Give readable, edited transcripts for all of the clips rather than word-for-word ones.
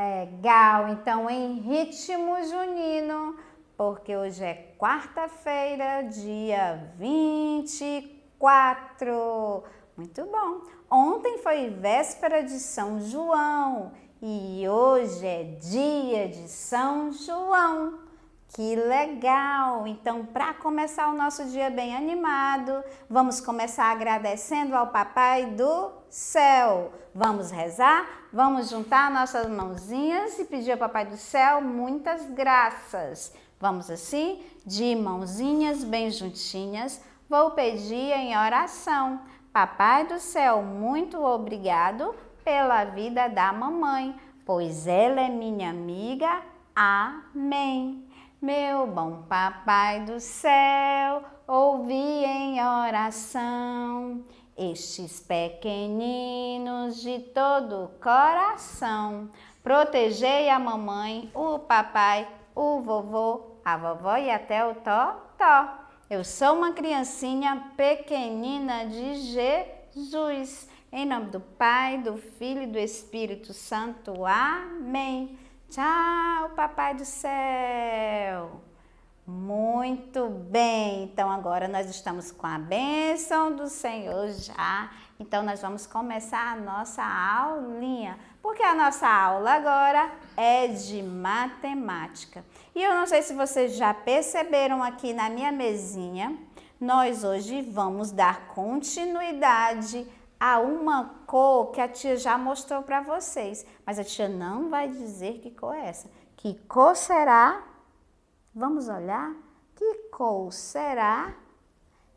Legal, então em ritmo junino, porque hoje é quarta-feira, dia 24. Muito bom. Ontem foi véspera de São João e hoje é dia de São João. Que legal! Então, para começar o nosso dia bem animado, vamos começar agradecendo ao Papai do Céu. Vamos rezar? Vamos juntar nossas mãozinhas e pedir ao Papai do Céu muitas graças. Vamos assim, de mãozinhas bem juntinhas, vou pedir em oração. Papai do Céu, muito obrigado pela vida da mamãe, pois ela é minha amiga. Amém. Meu bom Papai do Céu, ouvi em oração estes pequeninos de todo coração. Protegei a mamãe, o papai, o vovô, a vovó e até o totó. Eu sou uma criancinha pequenina de Jesus. Em nome do Pai, do Filho e do Espírito Santo. Amém. Tchau, Papai do Céu! Muito bem, então agora nós estamos com a bênção do Senhor já. Então nós vamos começar a nossa aulinha, porque a nossa aula agora é de matemática. E eu não sei se vocês já perceberam aqui na minha mesinha, nós hoje vamos dar continuidade a uma cor que a tia já mostrou para vocês, mas a tia não vai dizer que cor é essa. Que cor será? Vamos olhar? Que cor será?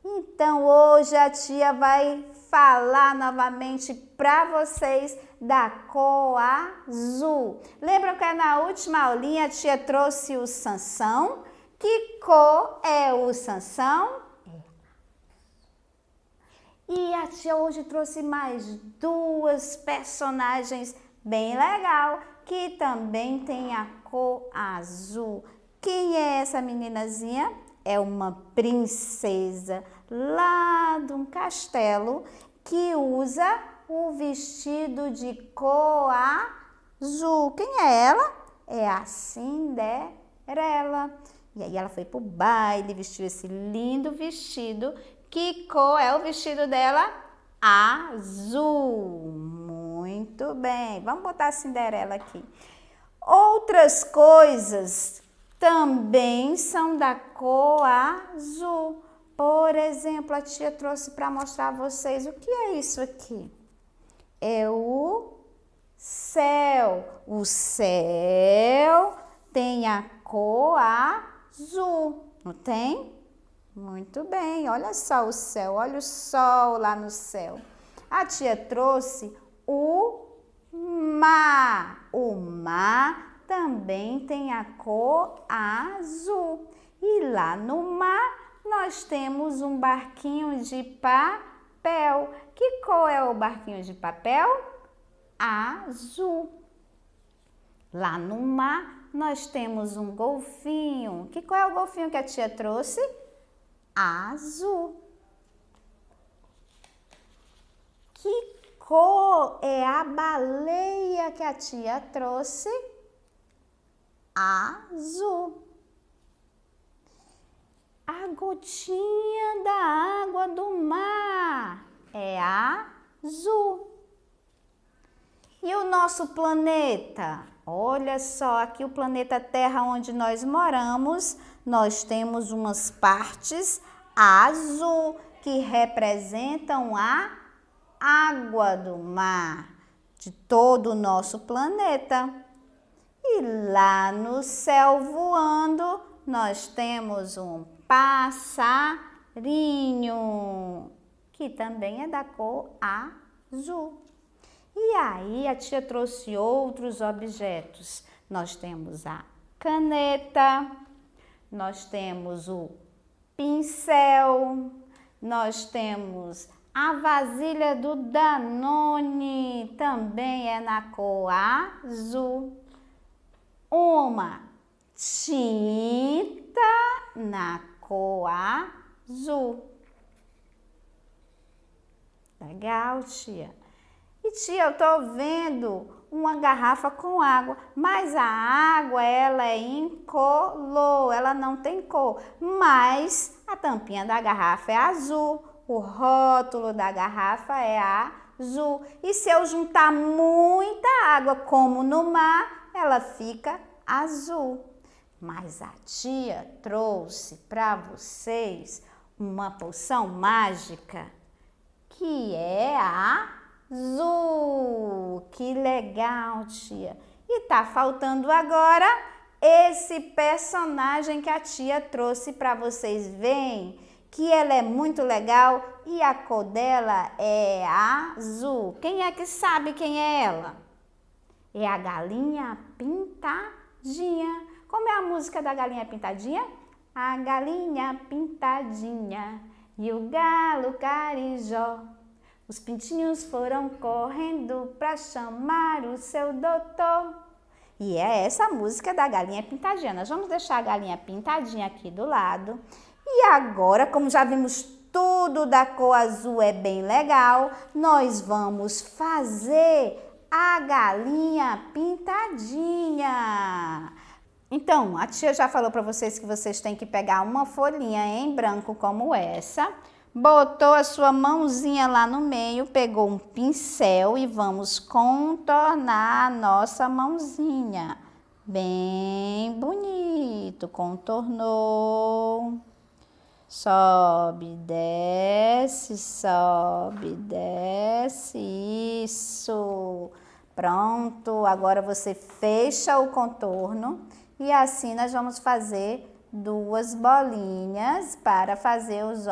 Então, hoje a tia vai falar novamente para vocês da cor azul. Lembram que na última aulinha a tia trouxe o Sansão? Que cor é o Sansão? E a tia hoje trouxe mais duas personagens bem legal, que também tem a cor azul. Quem é essa meninazinha? É uma princesa lá de um castelo que usa o vestido de cor azul. Quem é ela? É a Cinderela. E aí ela foi pro baile, vestiu esse lindo vestido. Que cor é o vestido dela? Azul. Muito bem. Vamos botar a Cinderela aqui. Outras coisas também são da cor azul. Por exemplo, a tia trouxe para mostrar a vocês o que é isso aqui. É o céu. O céu tem a cor azul, não tem? Muito bem, olha só o céu, olha o sol lá no céu. A tia trouxe o mar. O mar também tem a cor azul. E lá no mar nós temos um barquinho de papel. Que cor é o barquinho de papel? Azul. Lá no mar nós temos um golfinho. Que cor é o golfinho que a tia trouxe? Azul. Que cor é a baleia que a tia trouxe? Azul. A gotinha da água do mar é azul. E o nosso planeta? Olha só, aqui o planeta Terra onde nós moramos, nós temos umas partes azul que representam a água do mar de todo o nosso planeta. E lá no céu voando, nós temos um passarinho, que também é da cor azul. E aí a tia trouxe outros objetos. Nós temos a caneta, nós temos o pincel, nós temos a vasilha do Danone, também é na cor azul. Uma tinta na cor azul. Legal, tia. E tia, eu tô vendo uma garrafa com água, mas a água ela é incolor, ela não tem cor, mas a tampinha da garrafa é azul, o rótulo da garrafa é azul. E se eu juntar muita água, como no mar, ela fica azul. Mas a tia trouxe para vocês uma poção mágica que é azul. Que legal, tia. E tá faltando agora esse personagem que a tia trouxe para vocês verem, que ela é muito legal e a cor dela é azul. Quem é que sabe quem é ela? É a galinha pintadinha. Como é a música da galinha pintadinha? A galinha pintadinha e o galo carijó. Os pintinhos foram correndo para chamar o seu doutor. E é essa a música da galinha pintadinha. Nós vamos deixar a galinha pintadinha aqui do lado. E agora, como já vimos tudo da cor azul é bem legal, nós vamos fazer a galinha pintadinha. Então, a tia já falou para vocês que vocês têm que pegar uma folhinha em branco como essa, botou a sua mãozinha lá no meio, pegou um pincel e vamos contornar a nossa mãozinha. Bem bonito, contornou. Sobe, desce, isso. Pronto, agora você fecha o contorno e assim nós vamos fazer duas bolinhas para fazer os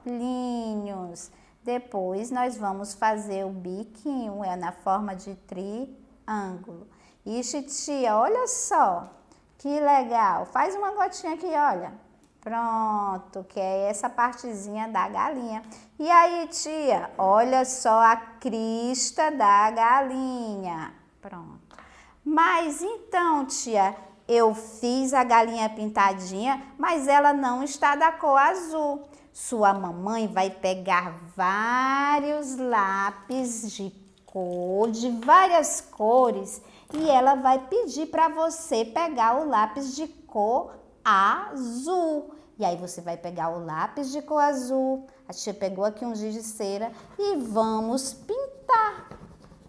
olhinhos. Depois nós vamos fazer o biquinho, é na forma de triângulo. Ixi, tia, olha só, que legal. Faz uma gotinha aqui, olha. Pronto, que é essa partezinha da galinha. E aí, tia, olha só a crista da galinha. Pronto. Mas então, tia, eu fiz a galinha pintadinha, mas ela não está da cor azul. Sua mamãe vai pegar vários lápis de cor, de várias cores, e ela vai pedir para você pegar o lápis de cor azul. E aí você vai pegar o lápis de cor azul, a tia pegou aqui um giz de cera e vamos pintar.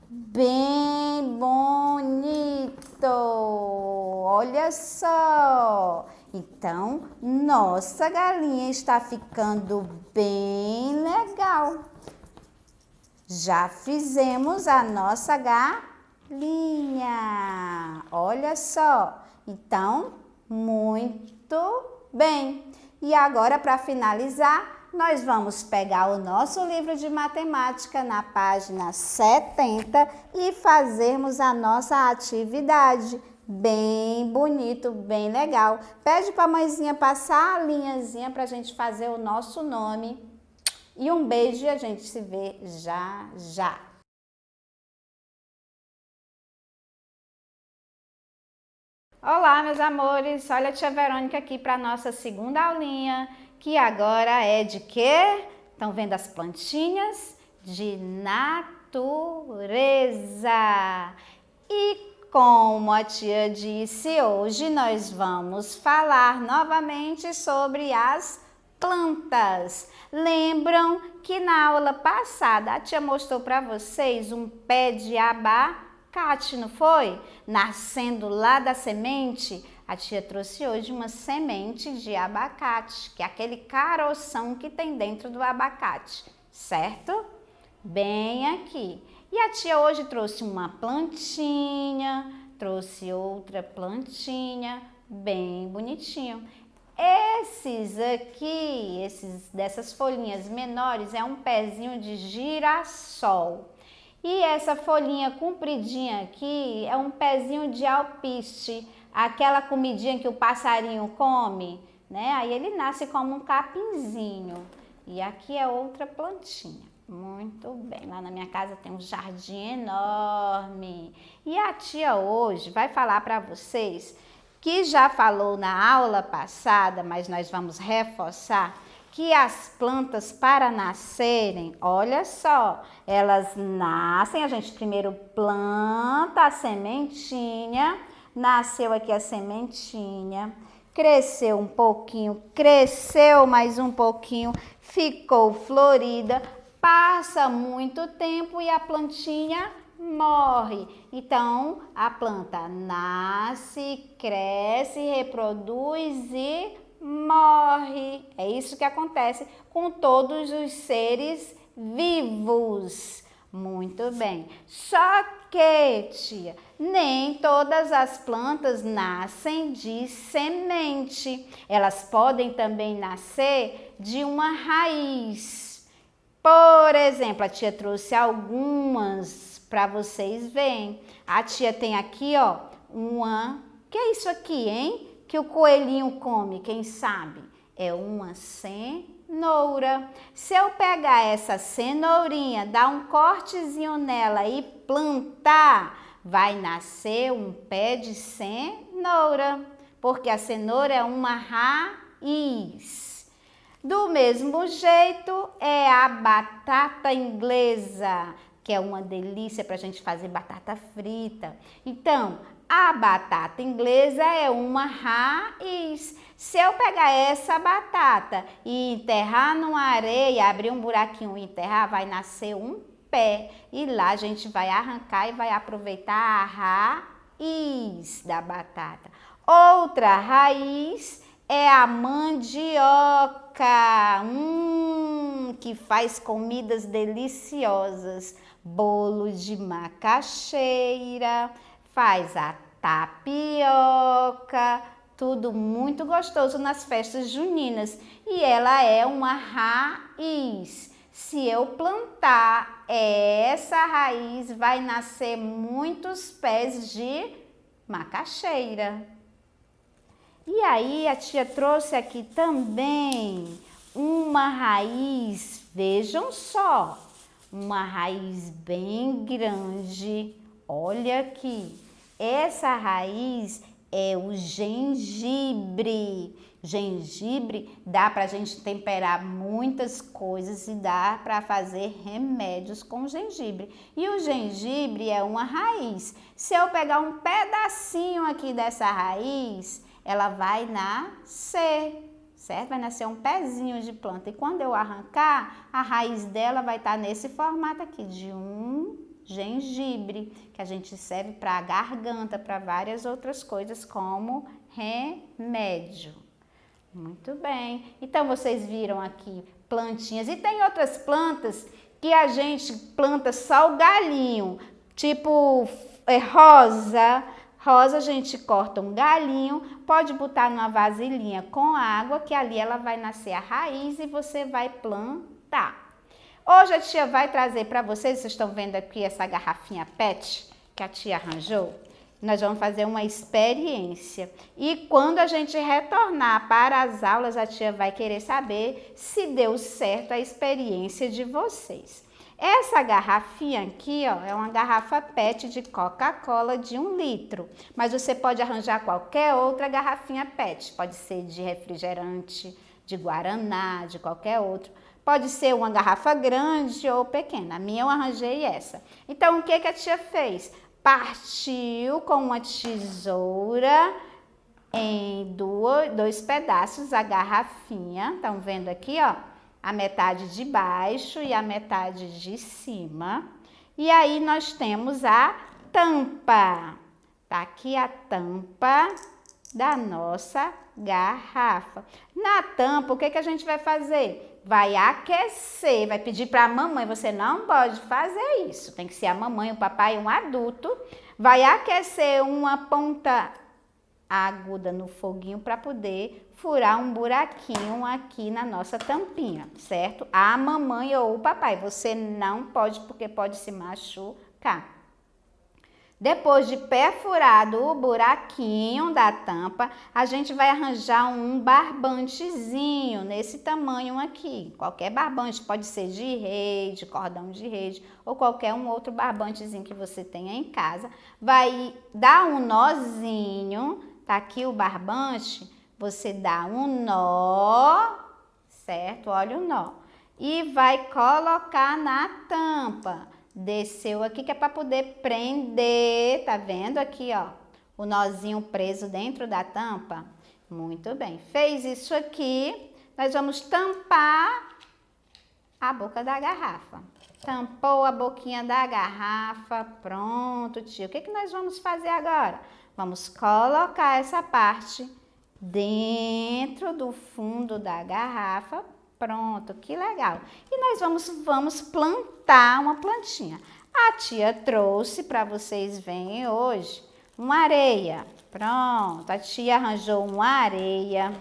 Bem bonito! Olha só! Então, nossa galinha está ficando bem legal. Já fizemos a nossa galinha. Olha só! Então, muito bem. E agora, para finalizar, nós vamos pegar o nosso livro de matemática na página 70 e fazermos a nossa atividade. Bem bonito, bem legal. Pede para a mãezinha passar a linhazinha para a gente fazer o nosso nome. E um beijo e a gente se vê já, já. Olá, meus amores! Olha a tia Verônica aqui para a nossa segunda aulinha, que agora é de quê? Estão vendo as plantinhas? De natureza! E como a tia disse, hoje nós vamos falar novamente sobre as plantas. Lembram que na aula passada a tia mostrou para vocês um pé de abacate, não foi? Nascendo lá da semente, a tia trouxe hoje uma semente de abacate, que é aquele caroção que tem dentro do abacate, certo? Bem aqui. E a tia hoje trouxe uma plantinha, trouxe outra plantinha, bem bonitinho. Esses aqui, dessas folhinhas menores, é um pezinho de girassol. E essa folhinha compridinha aqui é um pezinho de alpiste, aquela comidinha que o passarinho come, né? Aí ele nasce como um capinzinho. E aqui é outra plantinha. Muito bem, lá na minha casa tem um jardim enorme. E a tia hoje vai falar para vocês, que já falou na aula passada, mas nós vamos reforçar, que as plantas para nascerem, olha só, elas nascem, a gente primeiro planta a sementinha, nasceu aqui a sementinha, cresceu um pouquinho, cresceu mais um pouquinho, ficou florida, passa muito tempo e a plantinha morre. Então, a planta nasce, cresce, reproduz e morre. É isso que acontece com todos os seres vivos. Muito bem. Só que, tia, nem todas as plantas nascem de semente. Elas podem também nascer de uma raiz. Por exemplo, a tia trouxe algumas para vocês verem. A tia tem aqui, ó, que é isso aqui, hein? Que o coelhinho come, quem sabe? É uma cenoura. Se eu pegar essa cenourinha, dar um cortezinho nela e plantar, vai nascer um pé de cenoura, porque a cenoura é uma raiz. Do mesmo jeito é a batata inglesa, que é uma delícia para a gente fazer batata frita. Então, a batata inglesa é uma raiz. Se eu pegar essa batata e enterrar numa areia, abrir um buraquinho e enterrar, vai nascer um pé. E lá a gente vai arrancar e vai aproveitar a raiz da batata. Outra raiz é a mandioca, que faz comidas deliciosas. Bolo de macaxeira, faz a tapioca, tudo muito gostoso nas festas juninas. E ela é uma raiz. Se eu plantar essa raiz, vai nascer muitos pés de macaxeira. E aí a tia trouxe aqui também uma raiz, vejam só, uma raiz bem grande. Olha aqui, essa raiz é o gengibre. Gengibre dá para a gente temperar muitas coisas e dá para fazer remédios com gengibre. E o gengibre é uma raiz. Se eu pegar um pedacinho aqui dessa raiz, ela vai nascer, certo? Vai nascer um pezinho de planta. E quando eu arrancar, a raiz dela vai estar nesse formato aqui, de um gengibre, que a gente serve para a garganta, para várias outras coisas, como remédio. Muito bem. Então, vocês viram aqui plantinhas. E tem outras plantas que a gente planta só o galinho, tipo rosa. Rosa a gente corta um galinho, pode botar numa vasilhinha com água, que ali ela vai nascer a raiz e você vai plantar. Hoje a tia vai trazer para vocês estão vendo aqui essa garrafinha PET que a tia arranjou? Nós vamos fazer uma experiência. E quando a gente retornar para as aulas, a tia vai querer saber se deu certo a experiência de vocês. Essa garrafinha aqui, ó, é uma garrafa PET de Coca-Cola de 1 litro. Mas você pode arranjar qualquer outra garrafinha PET. Pode ser de refrigerante, de guaraná, de qualquer outro. Pode ser uma garrafa grande ou pequena. A minha eu arranjei essa. Então, o que a tia fez? Partiu com uma tesoura em dois pedaços a garrafinha. Estão vendo aqui, ó? A metade de baixo e a metade de cima. E aí nós temos a tampa. Tá aqui a tampa da nossa garrafa. Na tampa, o que a gente vai fazer? Vai aquecer, vai pedir para a mamãe, você não pode fazer isso. Tem que ser a mamãe, o papai, um adulto. Vai aquecer uma ponta aguda no foguinho para poder furar um buraquinho aqui na nossa tampinha, certo? A mamãe ou o papai, você não pode porque pode se machucar. Depois de perfurado o buraquinho da tampa, a gente vai arranjar um barbantezinho nesse tamanho aqui. Qualquer barbante, pode ser de rede, cordão de rede ou qualquer um outro barbantezinho que você tenha em casa. Vai dar um nozinho, tá aqui o barbante, você dá um nó, certo? Olha o nó. E vai colocar na tampa. Desceu aqui que é para poder prender, tá vendo aqui, ó, o nozinho preso dentro da tampa? Muito bem. Fez isso aqui, nós vamos tampar a boca da garrafa. Tampou a boquinha da garrafa, pronto, tia. O que que nós vamos fazer agora? Vamos colocar essa parte dentro do fundo da garrafa. Pronto, que legal. E nós vamos plantar uma plantinha. A tia trouxe para vocês verem hoje uma areia. Pronto, a tia arranjou uma areia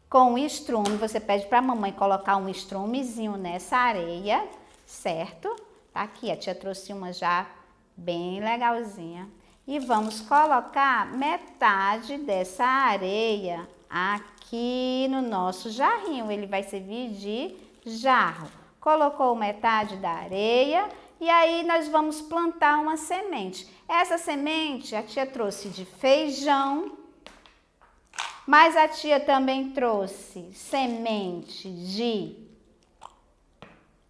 com estrume. Você pede para a mamãe colocar um estrumezinho nessa areia, certo? Tá aqui, a tia trouxe uma já bem legalzinha. E vamos colocar metade dessa areia aqui no nosso jarrinho. Ele vai servir de jarro. Colocou metade da areia e aí nós vamos plantar uma semente. Essa semente a tia trouxe de feijão, mas a tia também trouxe semente de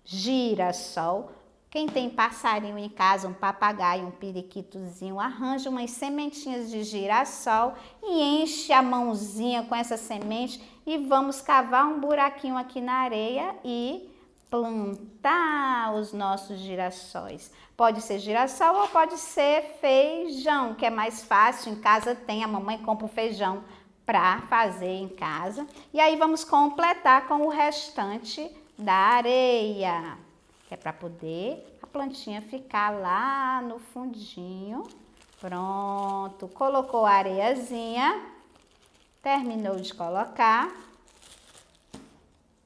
girassol. Quem tem passarinho em casa, um papagaio, um periquitozinho, arranja umas sementinhas de girassol e enche a mãozinha com essa semente e vamos cavar um buraquinho aqui na areia e plantar os nossos girassóis. Pode ser girassol ou pode ser feijão, que é mais fácil. Em casa tem, a mamãe compra o feijão para fazer em casa. E aí vamos completar com o restante da areia, que é para poder a plantinha ficar lá no fundinho. Pronto, colocou a areiazinha, terminou de colocar.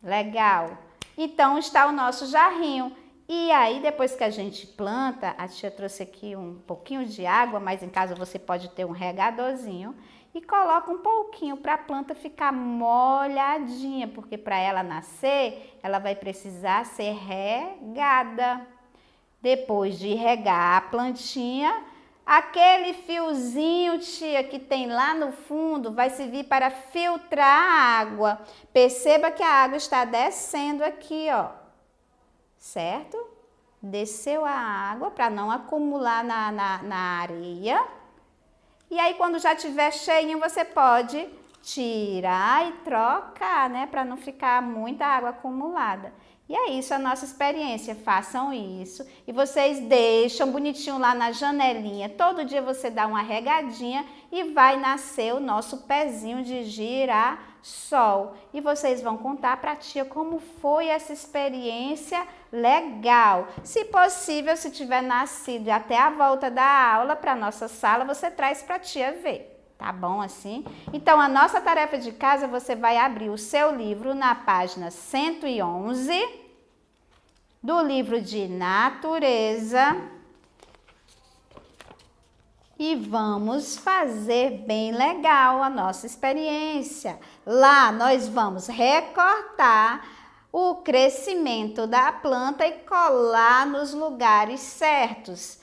Legal. Então está o nosso jarrinho. E aí depois que a gente planta, a tia trouxe aqui um pouquinho de água, mas em casa você pode ter um regadorzinho. E coloca um pouquinho para a planta ficar molhadinha, porque para ela nascer, ela vai precisar ser regada. Depois de regar a plantinha, aquele fiozinho, tia, que tem lá no fundo, vai servir para filtrar a água. Perceba que a água está descendo aqui, ó, certo? Desceu a água para não acumular na areia. E aí, quando já tiver cheinho, você pode tirar e trocar, né? Para não ficar muita água acumulada. E é isso, a nossa experiência. Façam isso. E vocês deixam bonitinho lá na janelinha. Todo dia você dá uma regadinha e vai nascer o nosso pezinho de girassol. E vocês vão contar para a tia como foi essa experiência legal. Se possível, se tiver nascido até a volta da aula para nossa sala, você traz para a tia ver. Tá bom assim? Então, a nossa tarefa de casa, você vai abrir o seu livro na página 111 do livro de natureza e vamos fazer bem legal a nossa experiência. Lá nós vamos recortar o crescimento da planta e colar nos lugares certos.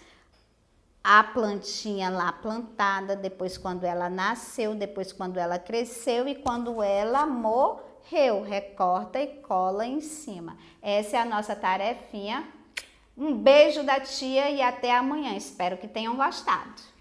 A plantinha lá plantada, depois quando ela nasceu, depois quando ela cresceu e quando ela morreu. Recorta e cola em cima. Essa é a nossa tarefinha. Um beijo da tia e até amanhã. Espero que tenham gostado.